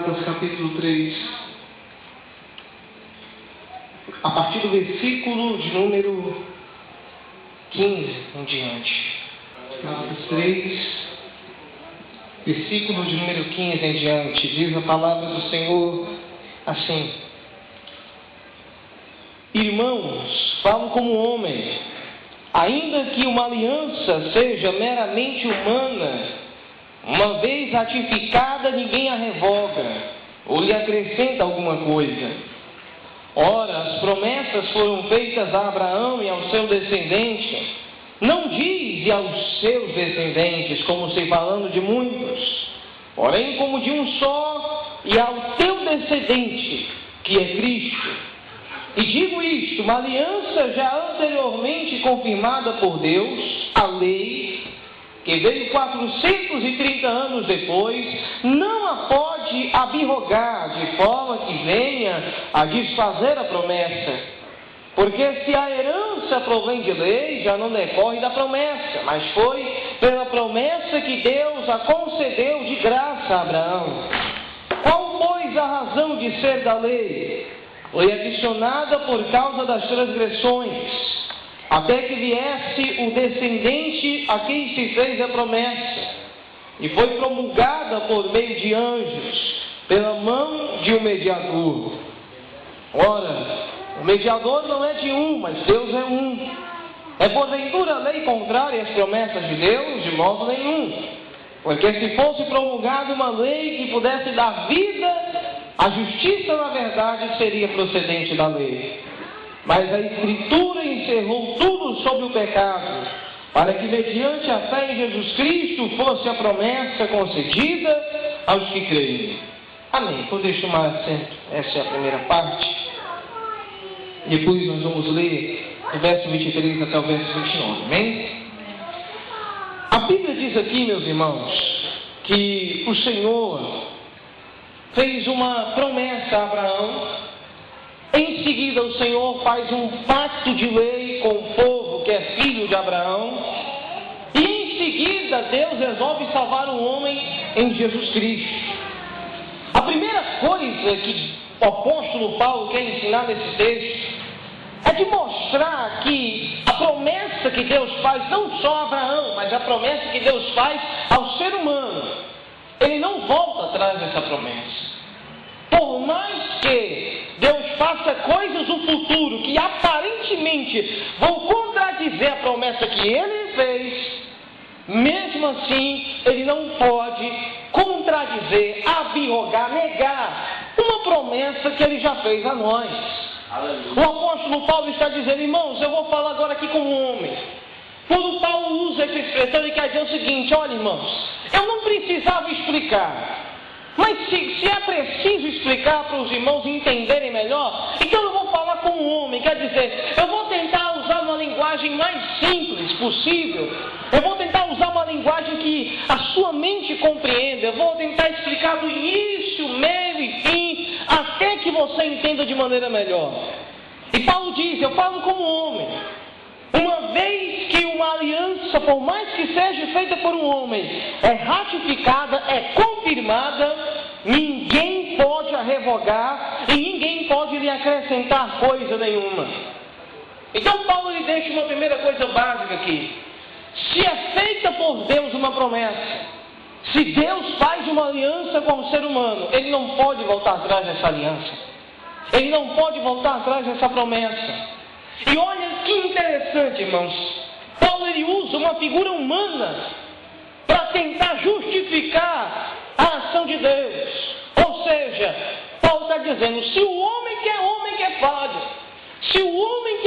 Gálatas capítulo 3, a partir do versículo de número 15 em diante. Gálatas 3, versículo de número 15 em diante, diz a palavra do Senhor assim: Irmãos, falo como homem, ainda que uma aliança seja meramente humana, uma vez ratificada, ninguém a revoga ou lhe acrescenta alguma coisa. Ora, as promessas foram feitas a Abraão e ao seu descendente. Não diz e aos seus descendentes, como se falando de muitos, porém como de um só, e ao teu descendente, que é Cristo. E digo isto, uma aliança já anteriormente confirmada por Deus, a lei, que veio 430 anos depois, não a pode abrogar, de forma que venha a desfazer a promessa. Porque se a herança provém de lei, já não decorre da promessa, mas foi pela promessa que Deus a concedeu de graça a Abraão. Qual, pois, a razão de ser da lei? Foi adicionada por causa das transgressões, até que viesse o descendente a quem se fez a promessa, e foi promulgada por meio de anjos, pela mão de um mediador. Ora, o mediador não é de um, mas Deus é um. É porventura lei contrária às promessas de Deus? De modo nenhum. Porque se fosse promulgada uma lei que pudesse dar vida, a justiça, na verdade, seria procedente da lei. Mas a Escritura encerrou tudo sobre o pecado, para que mediante a fé em Jesus Cristo fosse a promessa concedida aos que creem. Amém. Poder tomar assento. Essa é a primeira parte. Depois nós vamos ler do verso 23 até o verso 29. Amém? A Bíblia diz aqui, meus irmãos, que o Senhor fez uma promessa a Abraão. Em seguida, o Senhor faz um pacto de lei com o povo que é filho de Abraão. E em seguida, Deus resolve salvar o homem em Jesus Cristo. A primeira coisa que o apóstolo Paulo quer ensinar nesse texto é de mostrar que a promessa que Deus faz, não só a Abraão, mas a promessa que Deus faz ao ser humano, ele não volta atrás dessa promessa. Por mais que Deus faça coisas no futuro que aparentemente vão contradizer a promessa que Ele fez, mesmo assim, Ele não pode contradizer, abrogar, negar uma promessa que Ele já fez a nós. Aleluia. O apóstolo Paulo está dizendo: irmãos, eu vou falar agora aqui como homem. Quando Paulo usa essa expressão, ele quer dizer o seguinte: olha, irmãos, eu não precisava explicar. Mas se é preciso explicar para os irmãos entenderem melhor, então eu vou falar com um homem. Quer dizer, eu vou tentar usar uma linguagem mais simples possível. Eu vou tentar usar uma linguagem que a sua mente compreenda. Eu vou tentar explicar do início, meio e fim, até que você entenda de maneira melhor. E Paulo diz: eu falo como homem. Uma vez que uma aliança, por mais que seja feita por um homem, é ratificada, é confirmada, ninguém pode a revogar e ninguém pode lhe acrescentar coisa nenhuma. Então Paulo lhe deixa uma primeira coisa básica aqui. Se é feita por Deus uma promessa, se Deus faz uma aliança com o ser humano, ele não pode voltar atrás dessa aliança. Ele não pode voltar atrás dessa promessa. E olha que interessante, irmãos. Paulo ele usa uma figura humana para tentar justificar a ação de Deus. Ou seja, Paulo está dizendo: se o homem que é falho, se o homem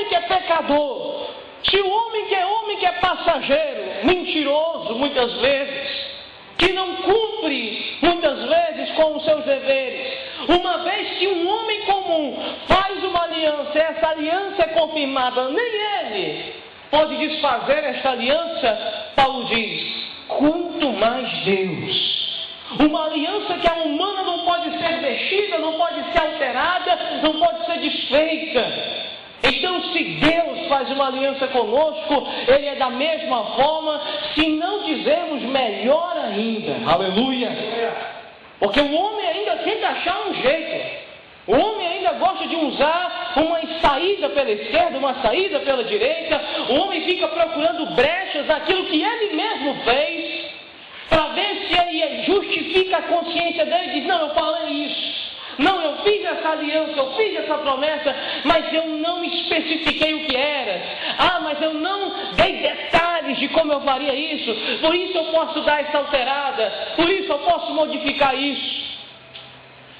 que é pecador, se o homem que é passageiro, mentiroso muitas vezes, que não cumpre muitas vezes com os seus deveres, uma vez que um homem comum faz uma aliança, essa aliança é confirmada, nem ele pode desfazer esta aliança. Paulo diz: quanto mais Deus. Uma aliança que a humana não pode ser mexida, não pode ser alterada, não pode ser desfeita. Então, se Deus faz uma aliança conosco, Ele é da mesma forma, se não dizermos melhor ainda. Aleluia! Porque o homem ainda tenta achar um jeito. O homem ainda gosta de usar uma saída pela esquerda, uma saída pela direita. O homem fica procurando brechas daquilo que ele mesmo fez, para ver se ele justifica a consciência dele e diz: não, eu falei isso. Não, eu fiz essa aliança, eu fiz essa promessa, mas eu não especifiquei o que era. Ah, mas eu não dei detalhes de como eu faria isso. Por isso eu posso dar essa alterada. Por isso eu posso modificar isso.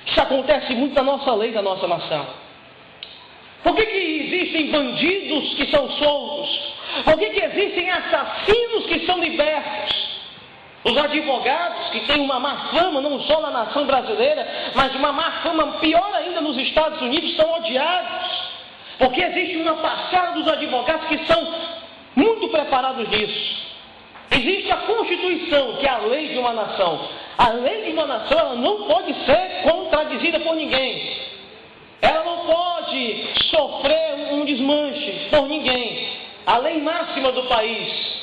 Isso acontece muito na nossa lei, da nossa nação. Por que existem bandidos que são soltos? Por que existem assassinos que são libertos? Os advogados, que têm uma má fama, não só na nação brasileira, mas uma má fama pior ainda nos Estados Unidos, são odiados. Porque existe uma parcela dos advogados que são muito preparados nisso. Existe a Constituição, que é a lei de uma nação. A lei de uma nação, ela não pode ser contradizida por ninguém. Ela não pode sofrer um desmanche por ninguém. A lei máxima do país.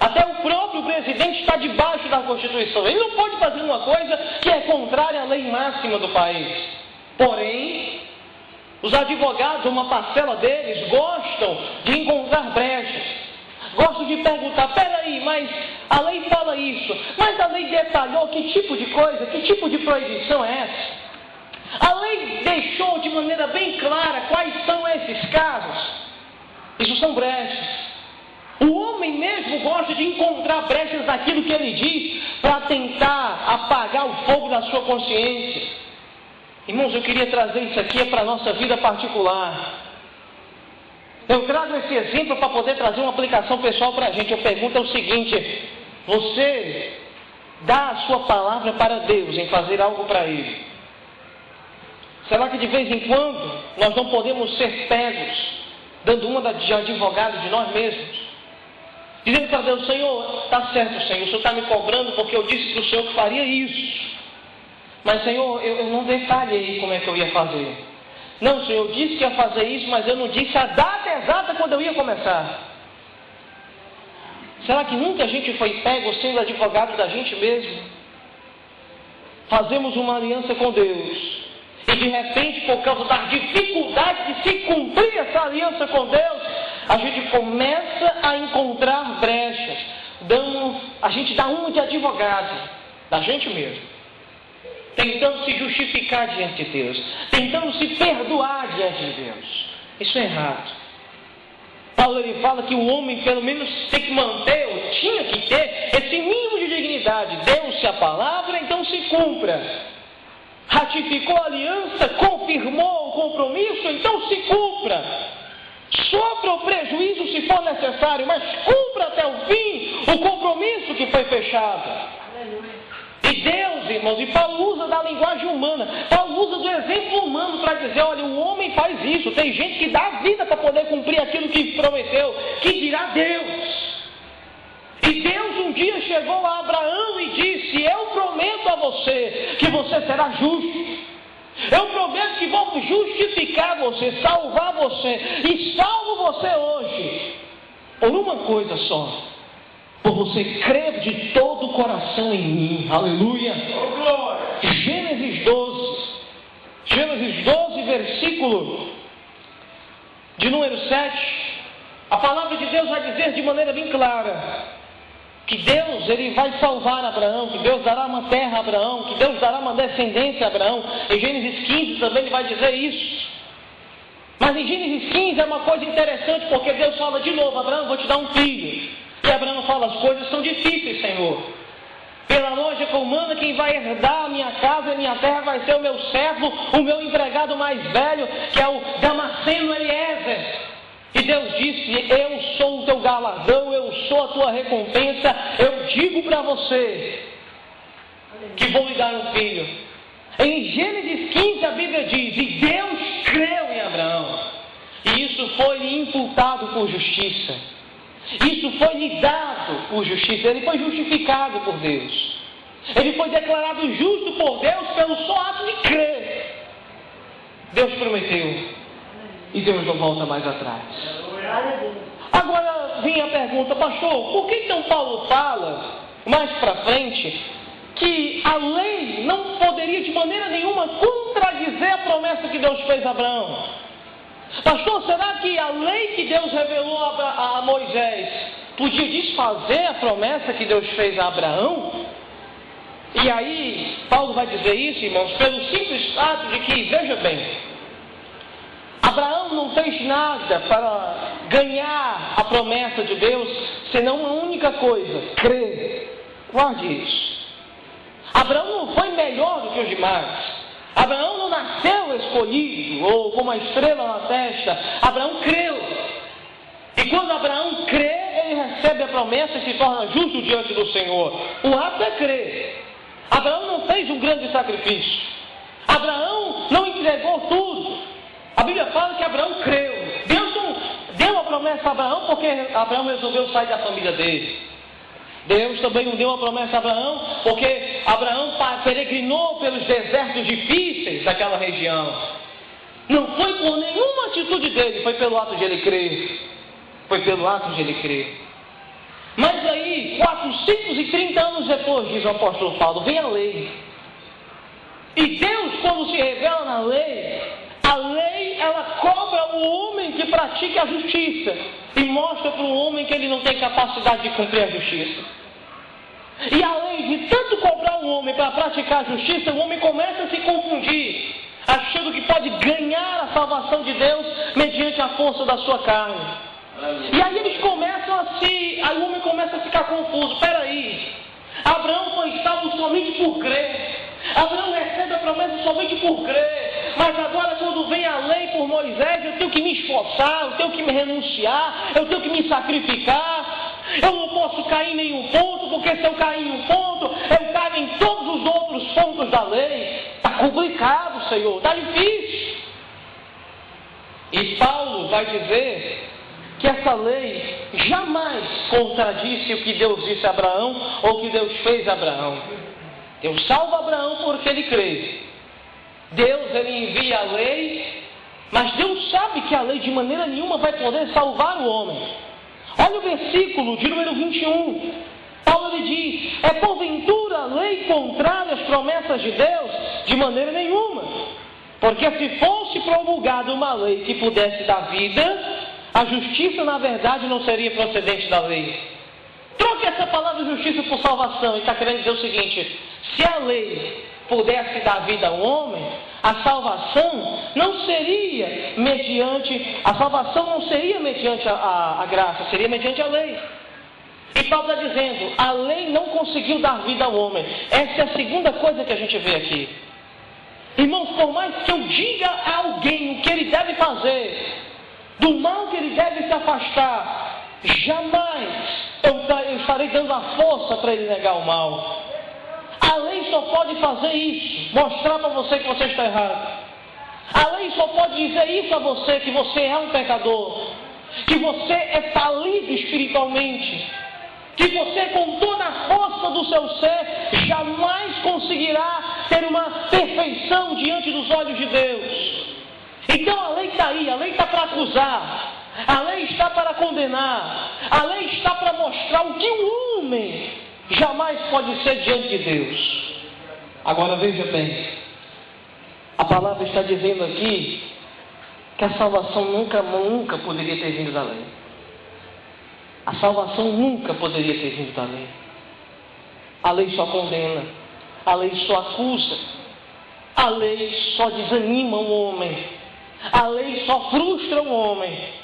Até o próprio presidente está debaixo da Constituição. Ele não pode fazer uma coisa que é contrária à lei máxima do país. Porém, os advogados, uma parcela deles, gostam de encontrar brechas. Gostam de perguntar: peraí, mas a lei fala isso. Mas a lei detalhou que tipo de coisa, que tipo de proibição é essa? A lei deixou de maneira bem clara quais são esses casos. Isso são brechas. O homem mesmo gosta de encontrar brechas naquilo que ele diz para tentar apagar o fogo da sua consciência. Irmãos, eu queria trazer isso aqui para a nossa vida particular. Eu trago esse exemplo para poder trazer uma aplicação pessoal para a gente. Eu pergunto o seguinte: você dá a sua palavra para Deus em fazer algo para Ele? Será que de vez em quando nós não podemos ser pegos dando uma de advogado de nós mesmos? Dizendo para Deus: Senhor, está certo, Senhor, o Senhor está me cobrando porque eu disse para o Senhor que faria isso. Mas, Senhor, eu não detalhei como é que eu ia fazer. Não, Senhor, eu disse que ia fazer isso, mas eu não disse a data exata quando eu ia começar. Será que nunca a gente foi pego sendo advogado da gente mesmo? Fazemos uma aliança com Deus e de repente, por causa da dificuldade de se cumprir essa aliança com Deus, a gente começa a encontrar brechas. A gente dá uma de advogado, da gente mesmo, tentando se justificar diante de Deus, tentando se perdoar diante de Deus. Isso é errado. Paulo, ele fala que o homem pelo menos tem que manter, ou tinha que ter, esse mínimo de dignidade. Deu-se a palavra, então se cumpra. Ratificou a aliança, confirmou o compromisso, então se cumpra. Sofra o prejuízo se for necessário, mas cumpra até o fim o compromisso que foi fechado. Aleluia. E Deus, irmãos, e Paulo usa da linguagem humana, Paulo usa do exemplo humano para dizer: olha, o homem faz isso, tem gente que dá a vida para poder cumprir aquilo que prometeu, que dirá Deus. E Deus um dia chegou a Abraão e disse: eu prometo a você que você será justo. Eu prometo que vou justificar você, salvar você, e salvo você hoje, por uma coisa só: por você crer de todo o coração em mim. Aleluia. Gênesis 12, versículo de número 7. A palavra de Deus vai dizer de maneira bem clara que Deus, ele vai salvar Abraão, que Deus dará uma terra a Abraão, que Deus dará uma descendência a Abraão. Em Gênesis 15 também ele vai dizer isso. Mas em Gênesis 15 é uma coisa interessante, porque Deus fala de novo: Abraão, vou te dar um filho. E Abraão fala: as coisas são difíceis, Senhor. Pela lógica humana, quem vai herdar a minha casa e a minha terra vai ser o meu servo, o meu empregado mais velho, que é o Damasceno Eliezer. E Deus disse: eu sou o teu galardão, eu sou a tua recompensa. Eu digo para você que vou lhe dar um filho. Em Gênesis 15 a Bíblia diz: e Deus creu em Abraão, e isso foi lhe imputado por justiça. Isso foi lhe dado por justiça. Ele foi justificado por Deus. Ele foi declarado justo por Deus pelo só ato de crer. Deus prometeu, e Deus não volta mais atrás. Agora vem a pergunta: pastor, por que então Paulo fala mais para frente que a lei não poderia poderia de maneira nenhuma contradizer a promessa que Deus fez a Abraão. Pastor, será que a lei que Deus revelou a Moisés podia desfazer a promessa que Deus fez a Abraão? E aí, Paulo vai dizer isso, irmãos, pelo simples fato de que, veja bem, Abraão não fez nada para ganhar a promessa de Deus, senão uma única coisa: crer. Guarde isso. Abraão não foi melhor do que os demais. Abraão não nasceu escolhido, ou com uma estrela na testa. Abraão creu. E quando Abraão crê, ele recebe a promessa e se torna justo diante do Senhor. O ato é crer. Abraão não fez um grande sacrifício. Abraão não entregou tudo. A Bíblia fala que Abraão creu. Deus não deu a promessa a Abraão porque Abraão resolveu sair da família dele. Deus também não deu a promessa a Abraão porque Abraão peregrinou pelos desertos difíceis daquela região. Não foi por nenhuma atitude dele, foi pelo ato de ele crer. Foi pelo ato de ele crer. Mas aí, 430 anos depois, diz o apóstolo Paulo, vem a lei. E Deus, quando se revela na lei, a lei, ela cobra o homem que pratica a justiça e mostra para o homem que ele não tem capacidade de cumprir a justiça. E a lei, de tanto cobrar o homem para praticar a justiça, o homem começa a se confundir, achando que pode ganhar a salvação de Deus mediante a força da sua carne. E aí eles começam aí o homem começa a ficar confuso. Peraí, Abraão foi salvo somente por crer. Abraão recebe a promessa somente por crer. Mas agora quando vem a lei por Moisés, eu tenho que me esforçar, eu tenho que me renunciar, eu tenho que me sacrificar. Eu não posso cair em nenhum ponto, porque se eu cair em um ponto, eu caio em todos os outros pontos da lei. Está complicado, Senhor, está difícil. E Paulo vai dizer que essa lei jamais contradisse o que Deus disse a Abraão ou o que Deus fez a Abraão. Deus salva Abraão porque ele crê. Deus, ele envia a lei, mas Deus sabe que a lei de maneira nenhuma vai poder salvar o homem. Olha o versículo de número 21. Paulo ele diz: é porventura a lei contrária às promessas de Deus? De maneira nenhuma. Porque se fosse promulgada uma lei que pudesse dar vida, a justiça na verdade não seria procedente da lei. Troque essa palavra justiça por salvação. E está querendo dizer o seguinte: se a lei pudesse dar vida ao homem, a salvação não seria mediante a graça, seria mediante a lei. E Paulo está dizendo, a lei não conseguiu dar vida ao homem. Essa é a segunda coisa que a gente vê aqui. Irmãos, por mais que eu diga a alguém o que ele deve fazer, do mal que ele deve se afastar, jamais eu estarei dando a força para ele negar o mal. A lei só pode fazer isso, mostrar para você que você está errado. A lei só pode dizer isso a você, que você é um pecador, que você é falido espiritualmente, que você com toda a força do seu ser jamais conseguirá ter uma perfeição diante dos olhos de Deus. Então a lei está aí, a lei está para acusar, a lei está para condenar, a lei está para mostrar o que o homem jamais pode ser diante de Deus. Agora veja bem, a palavra está dizendo aqui que a salvação nunca poderia ter vindo da lei. A salvação nunca poderia ter vindo da lei. A lei só condena, a lei só acusa, a lei só desanima o homem, a lei só frustra o homem.